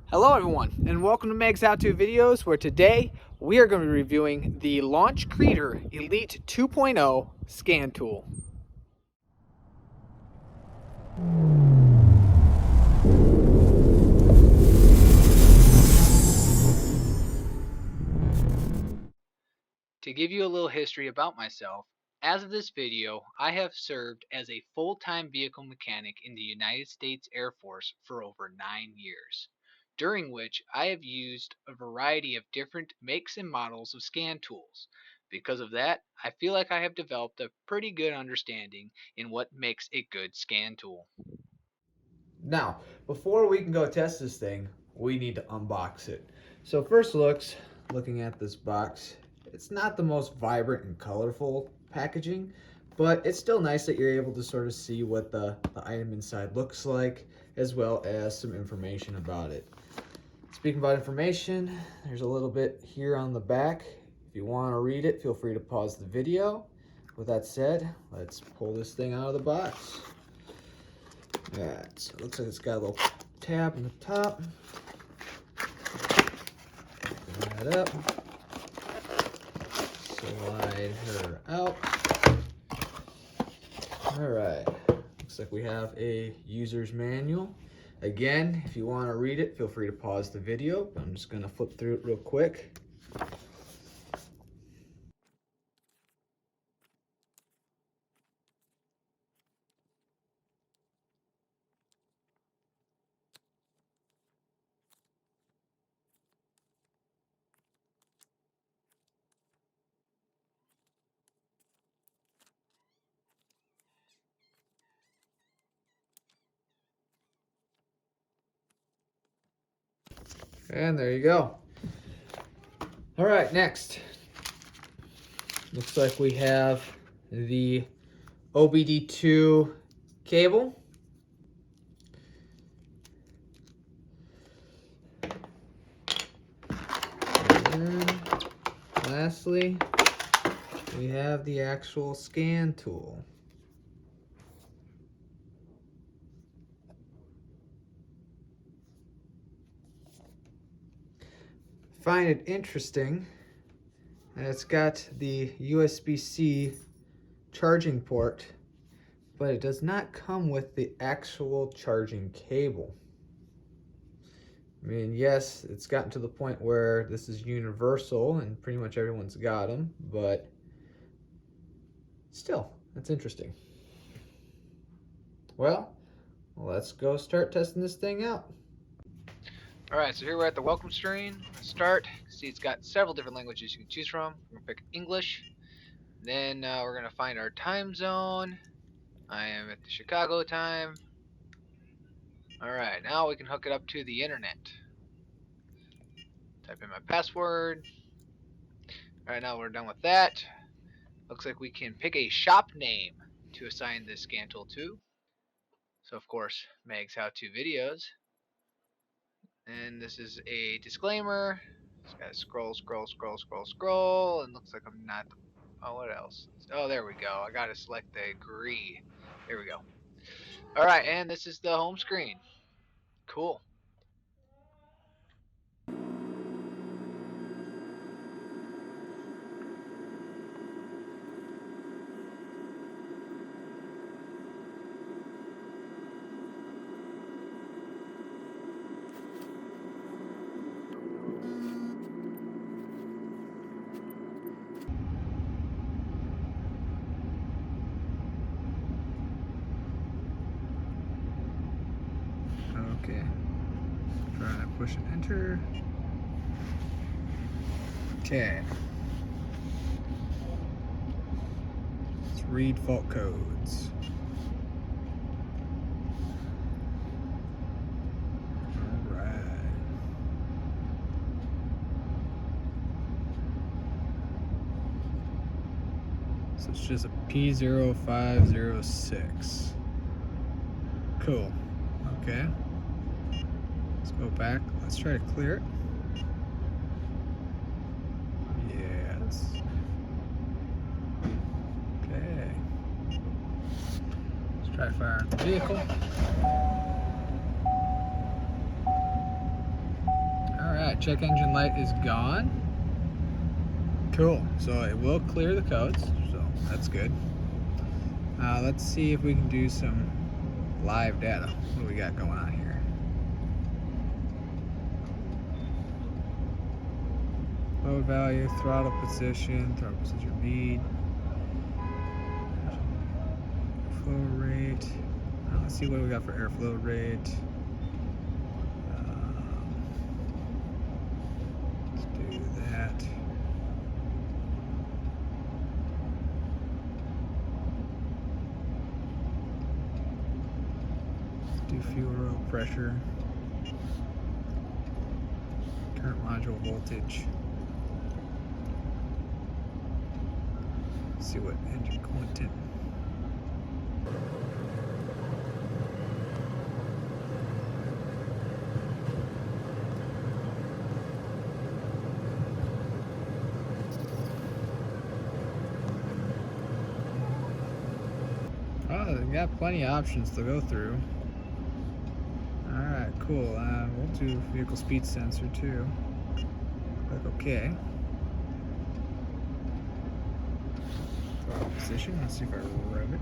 Hello everyone, and welcome to Meg's How To Videos, where today we are going to be reviewing the Launch Creator Elite 2.0 scan tool. To give you a little history about myself, as of this video, I have served as a full-time vehicle mechanic in the United States Air Force for over 9 years, during which I have used a variety of different makes and models of scan tools. Because of that, I feel like I have developed a pretty good understanding in what makes a good scan tool. Now, before we can go test this thing, we need to unbox it. So first looking at this box, it's not the most vibrant and colorful packaging, but it's still nice that you're able to sort of see what the item inside looks like, as well as some information about it. Speaking about information, there's a little bit here on the back. If you want to read it, feel free to pause the video. With that said, let's pull this thing out of the box. Alright, so it looks like it's got a little tab on the top. Open that up. Slide her out. Alright, looks like we have a user's manual. Again, if you want to read it, feel free to pause the video. I'm just going to flip through it real quick. And there you go. All right, next. Looks like we have the OBD2 cable. And lastly, we have the actual scan tool. Find it interesting that it's got the USB-C charging port, but it does not come with the actual charging cable. I mean, yes, it's gotten to the point where this is universal and pretty much everyone's got them, but still, that's interesting. Well, let's go start testing this thing out. Alright, so here we're at the welcome screen. Let's start. See, it's got several different languages you can choose from. We're going to pick English. Then we're going to find our time zone. I am at the Chicago time. Alright, now we can hook it up to the internet. Type in my password. Alright, now we're done with that. Looks like we can pick a shop name to assign this scan tool to. So of course, Meg's How To Videos. And this is a disclaimer. Just gotta scroll, and looks like I'm not. Oh, what else? Oh, there we go. I gotta select the agree. There we go. Alright, and this is the home screen. Cool. Okay. Trying to push and enter. Okay. Let's read fault codes. Alright. So it's just a P0506. Cool. Okay. Let's go back. Let's try to clear it. Yes. Okay. Let's try firing the vehicle. Alright, check engine light is gone. Cool, so it will clear the codes, so that's good. Let's see if we can do some live data. What do we got going on here? Load value, throttle position bead, airflow rate. Let's see what we got for airflow rate. Let's do that. Let's do fuel oil pressure. Current module voltage. Let's see what engine content. Oh, they got plenty of options to go through. Alright, cool. We'll do vehicle speed sensor too. Click OK. Throttle position. Let's see if I rev it.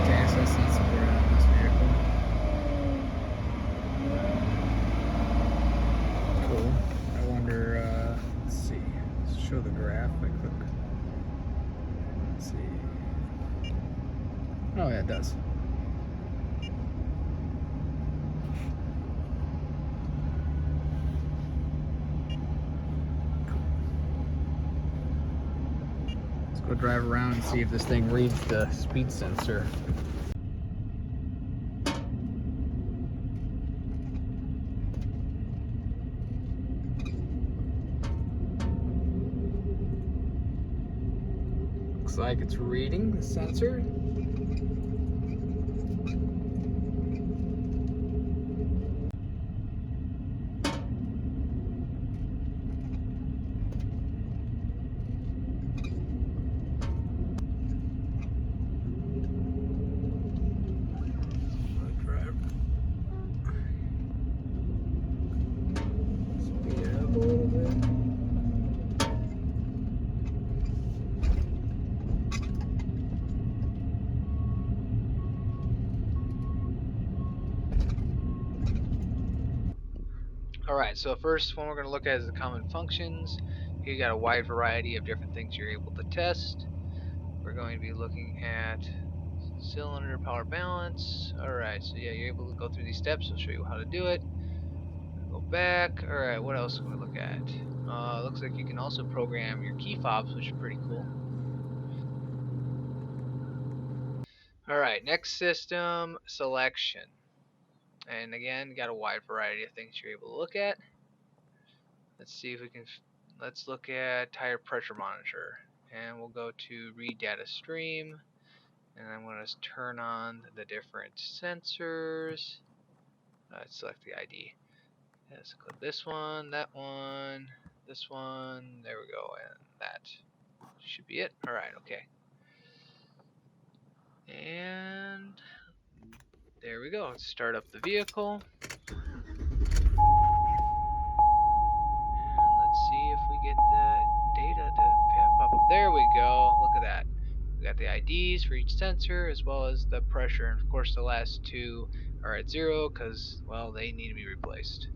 Okay, so that's not supported on this vehicle. Cool. I wonder, let's see. Let's show the graph. I click. Let's see. Oh, yeah, it does. Let's go drive around and see if this thing reads the speed sensor. Looks like it's reading the sensor. Speed it up a little bit. Alright, so first one we're going to look at is the common functions. Here you got a wide variety of different things you're able to test. We're going to be looking at cylinder power balance. Alright, so yeah, you're able to go through these steps. I'll show you how to do it. Go back. Alright, what else can we look at? Looks like you can also program your key fobs, which is pretty cool. Alright, next system selection. And again, got a wide variety of things you're able to look at. Let's see if we can, let's look at tire pressure monitor. And we'll go to read data stream. And I'm going to turn on the different sensors. Let's select the ID. Let's click this one, that one, this one. There we go, and that should be it. Alright, okay. And there we go. Let's start up the vehicle. Let's see if we get the data to pop up. There we go. Look at that. We got the IDs for each sensor as well as the pressure. And of course, the last two are at 0 because, well, they need to be replaced.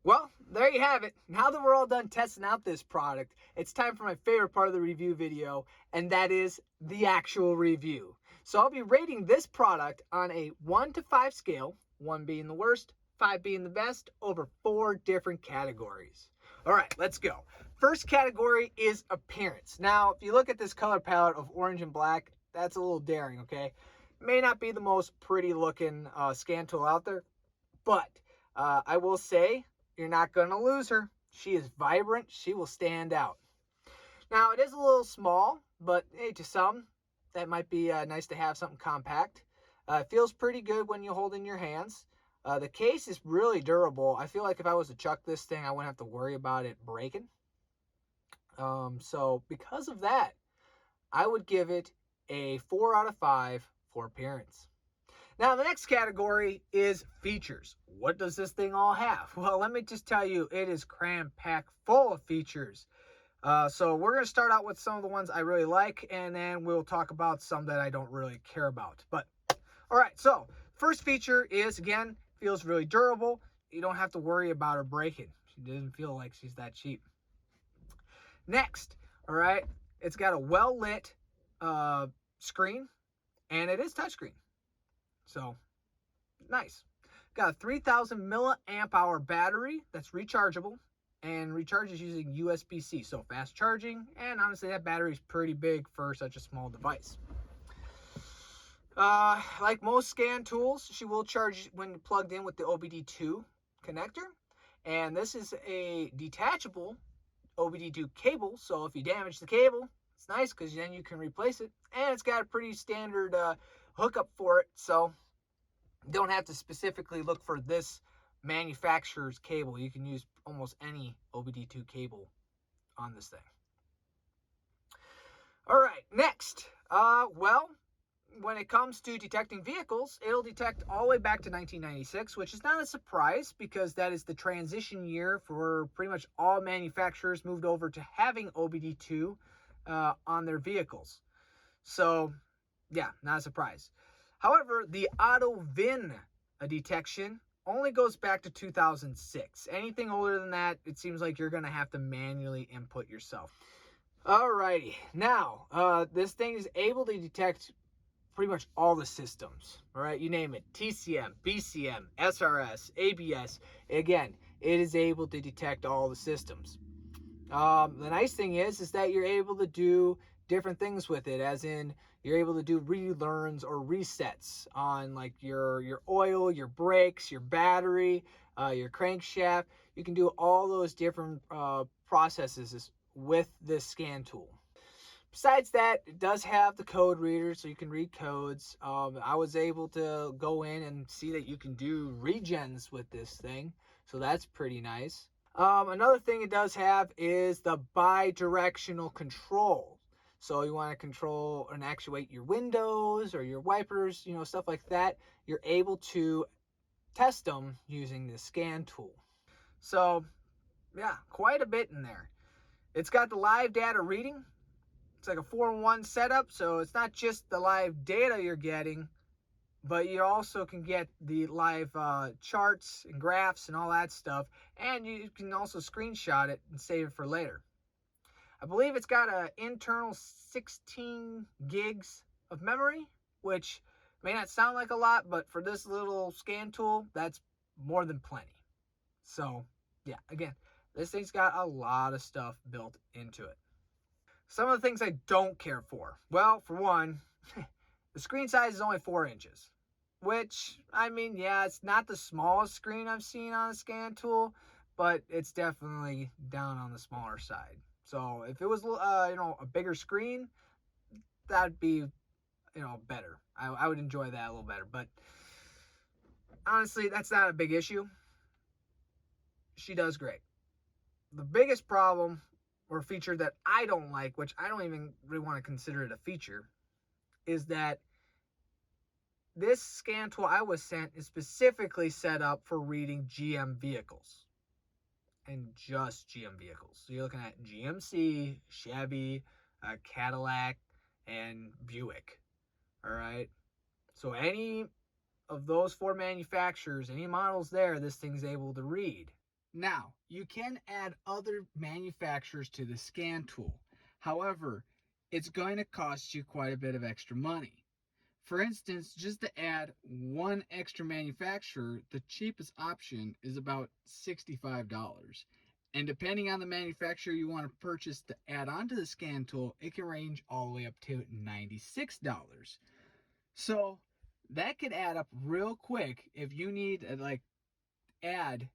Well, there you have it. Now that we're all done testing out this product, it's time for my favorite part of the review video, and that is the actual review. So I'll be rating this product on a 1 to 5 scale, 1 being the worst, 5 being the best, over 4 different categories. All right, let's go. First category is appearance. Now, if you look at this color palette of orange and black, that's a little daring, okay? May not be the most pretty looking scan tool out there, but I will say, you're not going to lose her. She is vibrant. She will stand out. Now, it is a little small, but hey, to some, that might be nice to have something compact. It feels pretty good when you hold in your hands. The case is really durable. I feel like if I was to chuck this thing, I wouldn't have to worry about it breaking. So because of that, I would give it a 4 out of 5 for appearance. Now, the next category is features. What does this thing all have? Well, let me just tell you, it is cram-packed full of features. So we're going to start out with some of the ones I really like, and then we'll talk about some that I don't really care about. But, all right, so first feature is, again, feels really durable. You don't have to worry about her breaking. She doesn't feel like she's that cheap. Next, all right, it's got a well-lit screen, and it is touchscreen. So, nice. Got a 3,000 milliamp hour battery that's rechargeable and recharges using USB-C. So, fast charging, and honestly, that battery is pretty big for such a small device. Like most scan tools, she will charge when plugged in with the OBD2 connector. And this is a detachable OBD2 cable, so if you damage the cable, it's nice because then you can replace it. And it's got a pretty standard hookup for it, so you don't have to specifically look for this manufacturer's cable. You can use almost any OBD2 cable on this thing. All right, next. Well, when it comes to detecting vehicles, it'll detect all the way back to 1996, which is not a surprise because that is the transition year for pretty much all manufacturers moved over to having OBD2 on their vehicles. So, yeah, not a surprise. However, the auto VIN detection only goes back to 2006. Anything older than that, it seems like you're going to have to manually input yourself. Alrighty, now, this thing is able to detect pretty much all the systems, all right? You name it, TCM, BCM, SRS, ABS. Again, it is able to detect all the systems. The nice thing is that you're able to do different things with it, as in you're able to do relearns or resets on like your oil, your brakes, your battery, your crankshaft. You can do all those different processes with this scan tool. Besides that, it does have the code reader, so you can read codes. I was able to go in and see that you can do regens with this thing, so that's pretty nice. Another thing it does have is the bi-directional control. So you want to control and actuate your windows or your wipers, you know, stuff like that. You're able to test them using the scan tool. So, yeah, quite a bit in there. It's got the live data reading. It's like a 4-in-1 setup, so it's not just the live data you're getting, but you also can get the live charts and graphs and all that stuff, and you can also screenshot it and save it for later. I believe it's got an internal 16 gigs of memory, which may not sound like a lot, but for this little scan tool, that's more than plenty. So, yeah, again, this thing's got a lot of stuff built into it. Some of the things I don't care for. Well, for one, the screen size is only 4 inches. Which, I mean, yeah, it's not the smallest screen I've seen on a scan tool, but it's definitely down on the smaller side. So if it was, a bigger screen, that'd be, better. I would enjoy that a little better. But honestly, that's not a big issue. She does great. The biggest problem or feature that I don't like, which I don't even really want to consider it a feature, is that this scan tool I was sent is specifically set up for reading GM vehicles. And just GM vehicles. So you're looking at GMC, Chevy, Cadillac, and Buick. All right? So any of those 4 manufacturers, any models there, this thing's able to read. Now, you can add other manufacturers to the scan tool. However, it's going to cost you quite a bit of extra money. For instance, just to add one extra manufacturer, the cheapest option is about $65. And depending on the manufacturer you want to purchase to add onto the scan tool, it can range all the way up to $96. So that could add up real quick if you need to add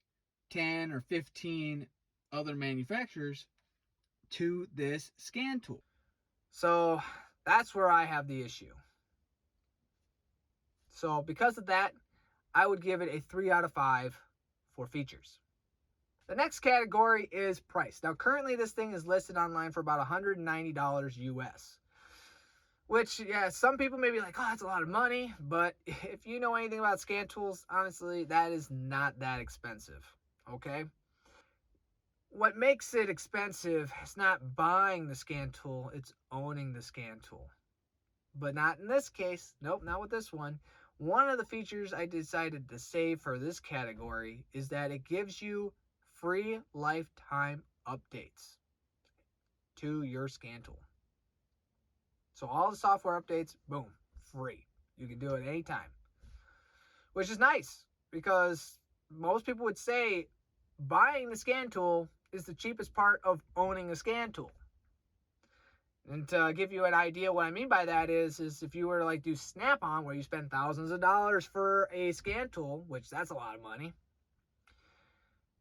10 or 15 other manufacturers to this scan tool. So that's where I have the issue. So because of that, I would give it a 3 out of 5 for features. The next category is price. Now, currently this thing is listed online for about $190 US. Which, yeah, some people may be like, oh, that's a lot of money. But if you know anything about scan tools, honestly, that is not that expensive. Okay? What makes it expensive is not buying the scan tool, it's owning the scan tool. But not in this case. Nope, not with this one. One of the features I decided to save for this category is that it gives you free lifetime updates to your scan tool. So all the software updates, boom, free. You can do it anytime. Which is nice because most people would say buying the scan tool is the cheapest part of owning a scan tool. And to give you an idea what I mean by that is if you were to like do Snap-on where you spend thousands of dollars for a scan tool, which that's a lot of money.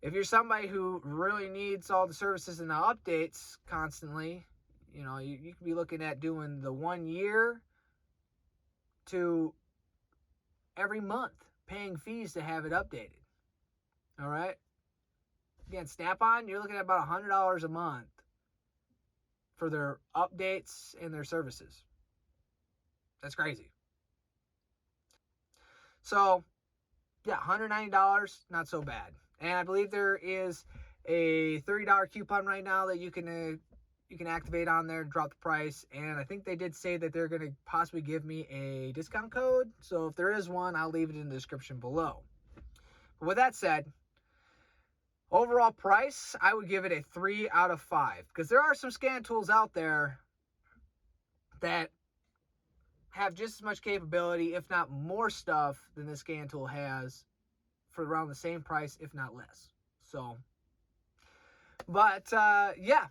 If you're somebody who really needs all the services and the updates constantly, you know, you could be looking at doing the 1 year to every month, paying fees to have it updated. All right? Again, Snap-on, you're looking at about $100 a month for their updates and their services. That's crazy. So, yeah, $190, not so bad. And I believe there is a $30 coupon right now that you can activate on there and drop the price. And I think they did say that they're going to possibly give me a discount code. So if there is one, I'll leave it in the description below. But with that said, overall price, I would give it a 3 out of 5. Because there are some scan tools out there that have just as much capability, if not more stuff than the scan tool has for around the same price, if not less. So, but yeah.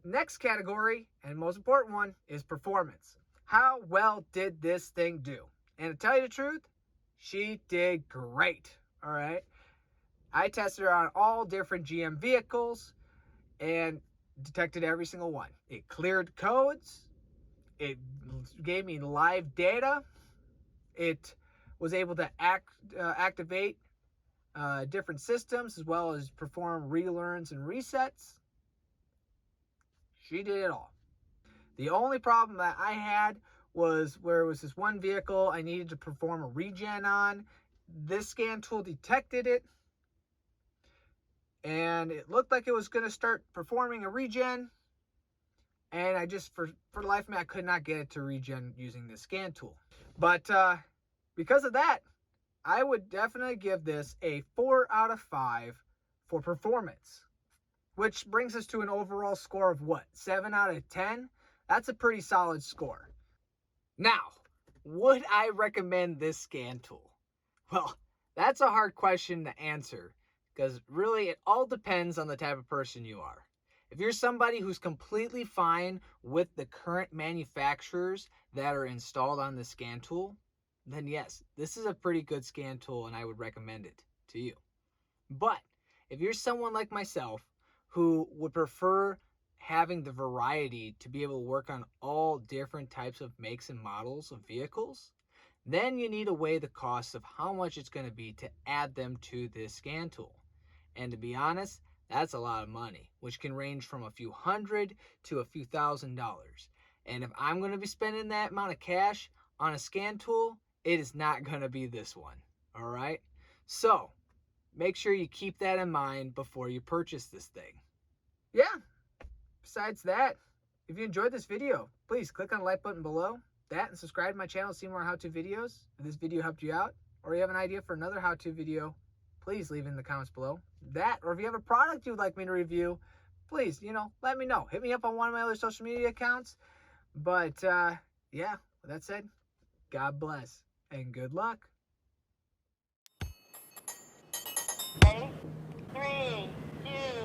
Next category, and most important one, is performance. How well did this thing do? And to tell you the truth, she did great. All right. I tested her on all different GM vehicles and detected every single one. It cleared codes. It gave me live data. It was able to activate different systems as well as perform relearns and resets. She did it all. The only problem that I had was where it was this one vehicle I needed to perform a regen on. This scan tool detected it, and it looked like it was going to start performing a regen, and I just, for the life of me, I could not get it to regen using this scan tool. But because of that, I would definitely give this a 4 out of 5 for performance, which brings us to an overall score of what? 7 out of 10? That's a pretty solid score. Now, would I recommend this scan tool? Well, that's a hard question to answer because really it all depends on the type of person you are. If you're somebody who's completely fine with the current manufacturers that are installed on the scan tool, then yes, this is a pretty good scan tool and I would recommend it to you. But if you're someone like myself who would prefer having the variety to be able to work on all different types of makes and models of vehicles, then you need to weigh the cost of how much it's going to be to add them to this scan tool. And to be honest, that's a lot of money, which can range from a few hundred to a few $1,000s. And if I'm going to be spending that amount of cash on a scan tool, it is not going to be this one. All right? So make sure you keep that in mind before you purchase this thing. Yeah. Besides that, if you enjoyed this video, please click on the like button below that and subscribe to my channel to see more how-to videos. If this video helped you out or you have an idea for another how-to video, please leave it in the comments below. That, or if you have a product you would like me to review, please, let me know. Hit me up on one of my other social media accounts. But, yeah, with that said, God bless and good luck. 3, 2,